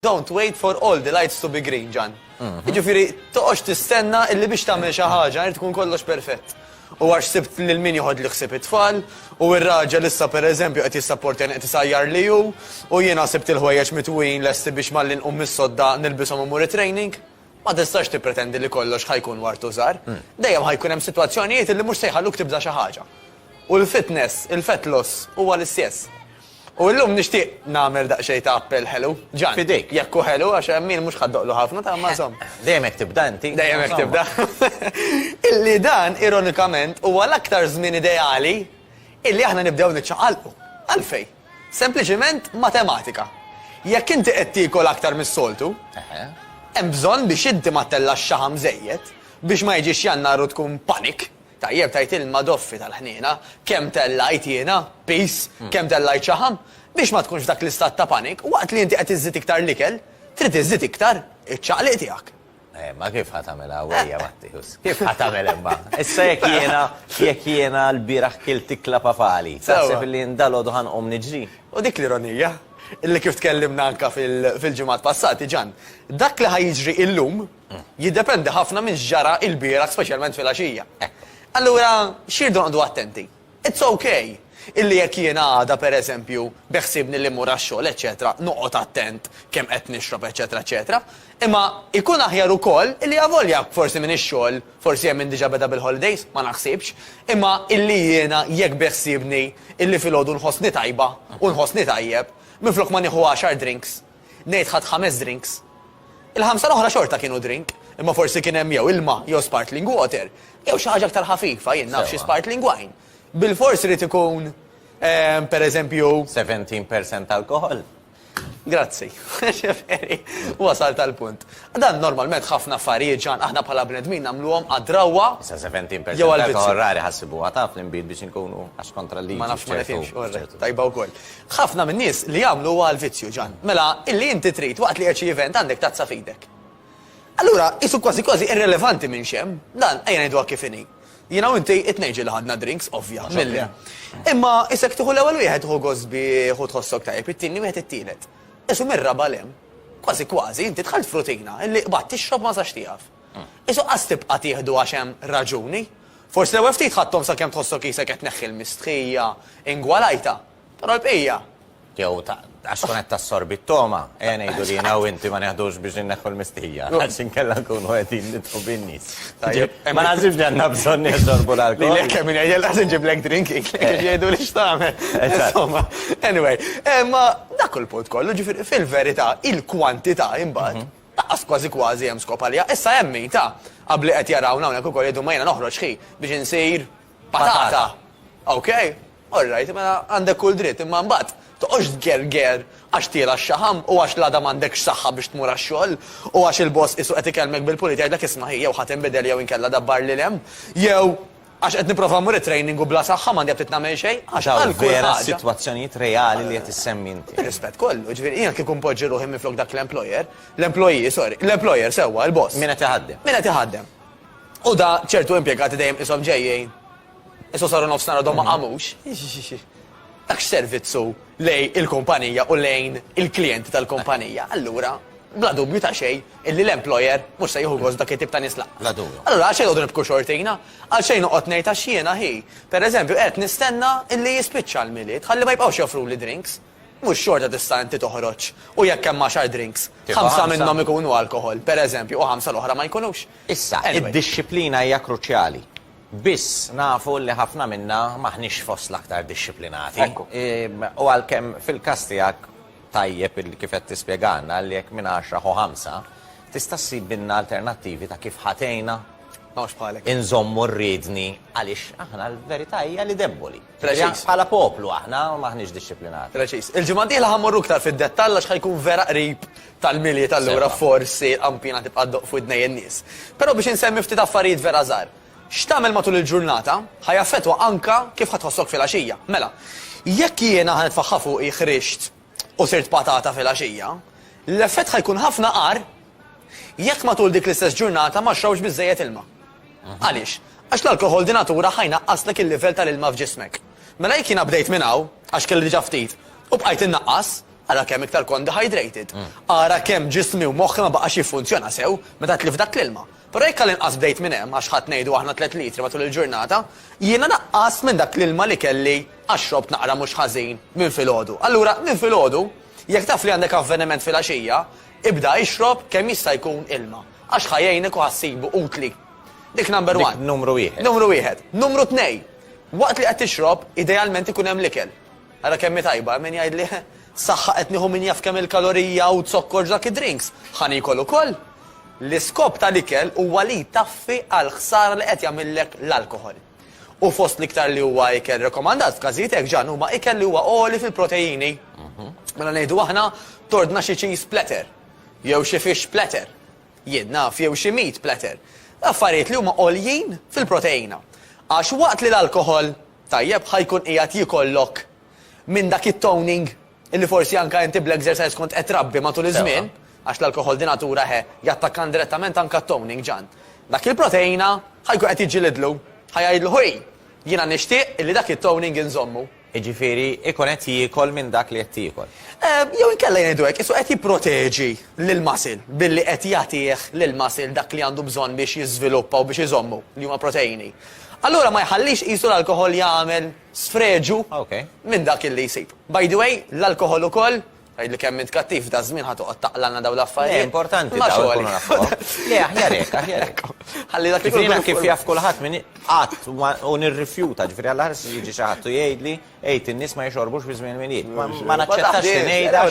Don't wait for all the lights to be green, Ġan. Jiġifieri toqgħodx tistenna illi biex tagħmel xi ħaġa irid tkun kollox perfett. U għax sibt lil min joħod li ħsieb it-tfal, u r-raġel issa pereżempju qed jissapportjani qed isajjar li hu, u jiena sibt il-ħwejjeġ mitwin lesti biex malli nqum mis-sodda nilbishom imur it-training. Ma tistax tippretendi li kollox ħajkun wartu żgħar. Dejjem ħajkun hemm sitwazzjonijiet illi mhux se jħalluk tibda xi ħaġa. U l-fitness, il-fat loss huwa l-istess. U llum nixtieq nagħmel daqsxejn ta' appell ħelu. Ġan, Fidejk. jekk hu ħelu għax hemm min mhux ħaddoqlu ħafna ta' ma żomm. Dejjem hekk tibda inti. Dejjem hekk tibda. Illi dan ironikament huwa l-aktar żmien ideali illi aħna nibdew niċċaqalqu. Għalfej. Sempliċiment matematika. Jekk inti qed tiekol aktar mis-soltu, hemm bżonn biex inti ma tellax xaħam żejjed biex ma jiġix jannar u tkun panik. Tajjeb tajt il-ma doffi tal-ħniena, kemm tellajt jiena, peace, kemm tellajt xaħam, biex ma tkunx dak l-istat ta' panik, waqt li inti qed iżżid iktar l-ikel, trid iżżid iktar iċ-ċaqliq tiegħek. Ma kif ħatamel għawija, Matthaeus? Kif ħatamel imma? Issa jekk jiena l-biraħ kilt tikla papali, taħseb li ndalodu ħanqom niġri. U dik l-ironija, illi kif tkellimna anka fil-ġimgħat passati, Ġan, dak li ħajġri illum jiddependi ħafna minn ġara il-biraħ, speċjalment fil-għaxija. Allura, xirdu noqdu attenti. It's okay. Illi jekk jiena għada pereżempju beħsibni li mmur għax-xogħol, eċetera, noqgħod attent kemm qed nixrob, eċetera, eċetera. Imma ikun aħjar ukoll illi avolja forsi minn ix-xogħol, forsi hemm min diġà beda bil-holidays, ma naħsibx, imma illi jiena jekk beħsibni illi filgħodu nħossni tajba u nħossni tajjeb, minflok ma nieħu 10 drinks, ngħid ħadd 5 drinks. Il-5 l-oħra xorta kienu drink, imma forsi kien hemm jew ilma, jew sparkling water, jew xi ħaġa aktar ħafifa, jien naf xi sparkling wine. Bil-forsi rid ikun pereżempju 17% alkohol. Grazzi. Ġifieri, wasal tal-punt. Dan normalment ħafna affarijiet Ġan aħna bħala bnedmin nagħmluhom għad-drawwa. Issa 17% alkohol rari ħassibuha taf l-inbid biex inkunu għax kontra l-liġi. Ma nafx ma nifhimx, tajba wkoll. Ħafna min-nies li jagħmlu huwa l-vizzju Ġan. Mela illi inti trid waqt li qed xi event għandek tazza f'idek. Allura, isu kważi irrelevanti minn xem, dan ejja ngħidu kif inhi. Jiena u inti it-tnejġi li ħadna drinks, ovvja. Imma isek tieħu l-ewwel wieħed hu gosbi hu tħossok tajjeb, it-tieni wieħed it-tielet. Isu mir-raba' lem. Kważi inti dħalt frutina illi qbad tixrob ma sax tiegħek. Isu qas tibqa' tieħdu għax hemm raġuni. Forsi l-ewwel ftit ħadthom sakemm tħossok isek qed tneħħi l-mistħija ingwalajta. Però l-bqija. Jew għax tkun qed tassorbi t-toma, ngħidu li jiena u inti ma neħdux biex inneħħu l-mistħija. Għax inkella nkunu qegħdin nidħu bin-nies. Ma naħsibx li għandna bżonn neħsorbu l-alkohol. Li jekk min jgħidel qas inġiblek drinking, jgħidu li x'tagħmel. Insomma, anyway, ma dak il-punt kollu, ġifieri fil-verità il-kwantità imbagħad taqqas kważi hemm skop għaliha. Issa hemm min ta' qabli qed jarawna hawnhekk ukoll jgħidu ma jiena noħroġ ħi biex insir patata. Okej, all right, mela għandek kull dritt imma mbagħad toqgħodx tgerger għax tiela x-xaħam u għax l-għada m'għandekx saħħa biex tmur għax-xogħol u għax il-boss isu qed ikellmek bil-pulit jgħidlek isma' jew ħadd inbidel jew inkella dabbar lil hemm, jew għax qed nipprova mmur it-training u bla saħħa m'għandi qed tagħmel xejn għax għal vera sitwazzjonijiet reali li qed issemmi inti. Rispett kollu, ġifieri jiena kieku mpoġġi ruħi minflok dak l-employee sewwa, il-boss. Min qed iħaddem. Min qed iħaddem. U da ċertu impjegati dejjem ishom ġejjin. Isu saru nofsinhar għadhom ma qamux. Dak servizzu lej il-kumpanija u lejn il-klijenti tal-kumpanija. Allura, bla dubju ta' xejn, illi l-employer mhux se jieħu gost dak it-tip ta' nies laqgħa. Bla dubju. Allura għalxejn noqogħdu nibku xortina, għalxejn noqgħod ngħid għax jiena ħi. Pereżempju qed nistenna illi jispiċċa l-miliet, ħalli ma jibqgħux joffru li drinks. Mhux xorta tista' inti toħroġ u jekk hemm 10 drinks, 5 minnhom ikunu alkohol, pereżempju, u 5 l-oħra ma jkunux. Issa, id-disciplina hija kruċjali. Biss nafu li ħafna minna maħniex fost l-aktar disciplinati. U għalkemm fil-każ tiegħek tajjeb kif qed tispjegana li jekk minn 10 u 5 tista' ssib binna alternattivi ta' kif ħatejna inżommu rridni għaliex aħna l-verità hija li deboli. Bħala poplu aħna maħniex disciplinati. Preċiż. Il-ġimgħa dieħla ħammorru iktar fid-dettall għax ħajkun vera qrib tal-milji tal-lura forsi l-qampina tibqa' ddoq fuq idnej in-nies. Però biex insemmi ftit affarijiet vera żgħar. X'tagħmel matul il-ġurnata ħajaffettwa anka kif ħatħossok fil-għaxija. Mela, jekk jiena ħanitfaħħa fuqi ħrixt u sirt patata fil-għaxija, l-effett ħajkun ħafna qar jekk matul dik l-istess ġurnata ma xrawx biżejjed ilma. Għaliex? Għax l-alkohol di natura ħajnaqqaslek il-livell tal-ilma f'ġismek. Mela jekk jiena bdejt minn hawn għax kelli diġà ftit u bqajt innaqqas, ara kemm iktar kon dehydrated, ara kemm ġismi u moħħi ma baqax jiffunzjona sew meta tlif dak l-ilma. Però jekk inqas bdejt minn hemm għax ħadd ngħidu aħna 3 litri matul il-ġurnata, jiena naqqas minn dak l-ilma li kelli għaxrob naqra mhux ħażin minn filgħodu. Allura minn filgħodu, jekk taf li għandek avveniment fil-għaxija, ibda ixrob kemm jista' jkun ilma għax ħajjejnek u ħassibu utli. Dik number 1. Numru 1. Numru 1. Numru 2. Waqt li qed tixrob, idealment ikun hemm l-ikel. Ara kemm tajba, min jgħidli saħħa qed nieħu min jaf kemm il-kalorija u tsokkor dak id-drinks. Ħan ikol ukoll. L-iskop tal-ikel huwa li taffi għal ħsara li qed jagħmillek l-alkoħol. U fost l-iktar li huwa ikel rekomandat f'każijiet hekk ġan huma ikel li huwa oli fil-proteini. Mela ngħidu aħna tordna xi cheese platter, jew xi fish platter, jien naf jew xi meat platter. Affarijiet li huma għoljin fil-proteina. Għax waqt li l-alkohol tajjeb ħajkun qiegħed jikollok minn dak it-toning illi forsi anke inti bl-exercise kont qed trabbi matul iż-żmien, għax l-alkohol di natura jattakkan direttament anke toning ġan. Dak il-proteina ħajkun qed jiġġilidlu, ħajajdlu ħoj, jiena nixtieq illi dak it-toning inżommu. Jiġifieri ikun qed jiekol minn dak li qed jiekol. Jew inkella jgħidu hekk, isu qed jipproteġi lill-masil billi qed jagħtih lill-masil dak li għandu bżonn biex jiżviluppa u biex iżommu li huma proteini. Allura ma jħallix qisu l-alkohol jagħmel sfreġu minn dak illi jsib. By the way, l-alkohol ukoll għajdli kemm int kattif da żmien ħatoqgħod taqlalna dawn l-affarijiet. Importanti dawn ikunu nafuhom. Le aħjar hekk. Ħalli dak ikun kif jaf kulħadd min qatt u nirrifjuta, ġifieri għall ħares jiġi xi ħadd u jgħidli ejt in-nies ma jixorbux fi żmien minijiet. Ma naċċettax li ngħidha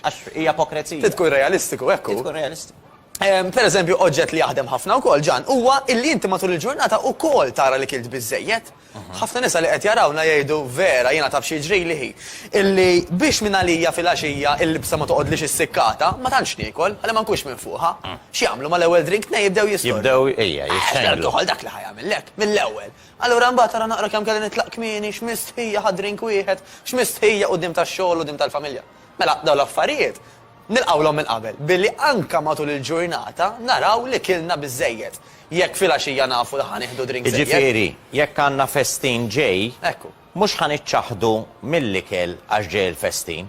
għax hija apokrezija. Tkun realistiku hekk. Tkun realistiku. Per eżempju, oġġett li jaħdem ħafna wkoll ġan huwa illi inti matul il-ġurnata wkoll tara li kilt biżżejjed. Ħafna nisa li qed jarawna jgħidu vera jiena taf xi ġri li hi. Illi biex minn għalija fil-għaxija il-libsa ma toqgħodlix is-sikkata, ma tantx niekol, ħalli ma nkunx minn fuqha. X'jagħmlu mal-ewwel drink jibdew jistor. Jibdew jixxejlu. Alkoħol dak li ħajamillek mill-ewwel. Allura mbagħad tara naqra kemm kelli nitlaq kmieni x'mistħija ħad drink wieħed, x'mistħija quddiem tax-xogħol quddiem tal-familja. Mela dawn l-affarijiet nilqawlhom minn qabel billi anka matul il-ġurnata naraw li kilna biżżejjed. Jekk fil-għaxija nafu li ħanieħdu drink żejjed. Ġifieri, jekk għandna festin ġej, mhux ħaniċċaħdu mill-ikel għax ġej il-festin.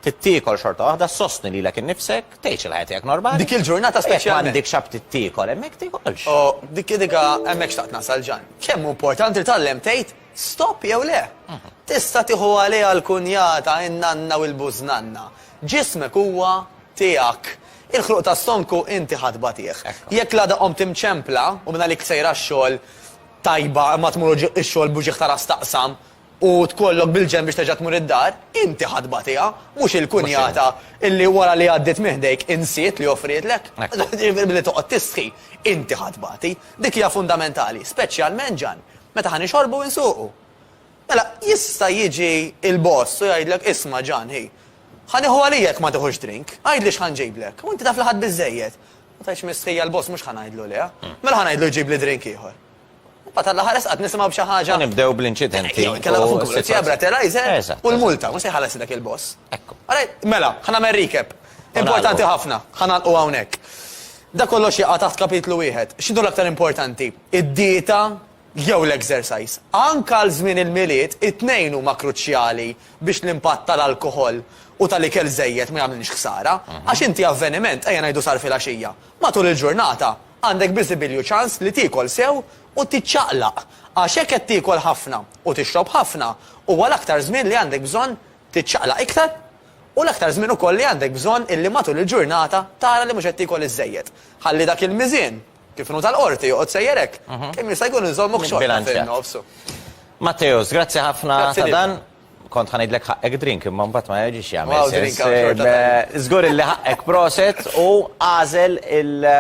Tittiekol xorta waħda sostni lilek innifsek, tgħix il-ħajja tiegħek normali. Dik il-ġurnata speċjalment. M'għandek xab tittiekol, hemmhekk tiekolx. Dik hemmhekk xtaqt nasal ġan. Kemm importanti tallem tgħid stop jew le. Tista' tieħu għaliha l-kunjata in-nanna u l-bużnanna. Ġismek huwa tiegħek. Il-ħluq ta' stonku inti ħadba tiegħek. Jekk l-għada qom timċempla u minn għalik sejra x-xogħol tajba ma tmur x-xogħol buġieħ tara staqsam u tkollok bil-ġenb biex terġa' tmur id-dar, inti ħadba tiegħha, mhux il-kunjata illi wara li għaddiet meħdejk insiet li offritlek. Billi toqgħod tisħi, inti ħadbati. Dik hija fundamentali, speċjalment ġan, meta ħanixorbu insuqu. Mela jista' jiġi il-boss u jgħidlek isma' ġan hi. ħaniħu għalijek ma tiħux drink, għajdli xħanġiblek, u inti taf laħad bizzejed. Ma taħx mistħija l-boss mux ħanajdlu liha, mela ħanajdlu ġibli drink ieħor. Bata l-ħares għad nisimaw bċa ħagġa. Nibdew bl-inċidenti. Kella fuq kurċija braterajzer u l-multa, mux jħalas dak il-boss. Mela, ħana recap. Importanti ħafna, ħana u għawnek. Da kollox jaqa taħt kapitlu wieħed. X'inhu l-aktar importanti? Id-dieta jew l-exercise. Anka l-żmien il-miliet, it-tnejn huma kruċjali biex l-impatt tal-alkohol u tal-ikel żejjed ma jagħmilniex ħsara, għax inti avveniment ejja ngħidu sar fil-għaxija. Matul il-ġurnata għandek biżibilju ċans li tiekol sew u tiċċaqlaq. Għax hekk qed tiekol ħafna u tixrob ħafna huwa l-aktar żmien li għandek bżonn tiċċaqlaq iktar u l-aktar żmien ukoll li għandek bżonn illi matul il-ġurnata tara li mhux qed tiekol iż-żejjed. Ħalli dak il-miżien kif nu tal-qorti joqgħod sejjerek kemm jista' jkun iżommok xorta fin-nofsu. Matthaeus, grazzi ħafna ta' dan. Kont ħanajdlek ħaqek drink, imma mbagħad ma jiġix jagħmel. Żgur illi ħaqek proset u għażel il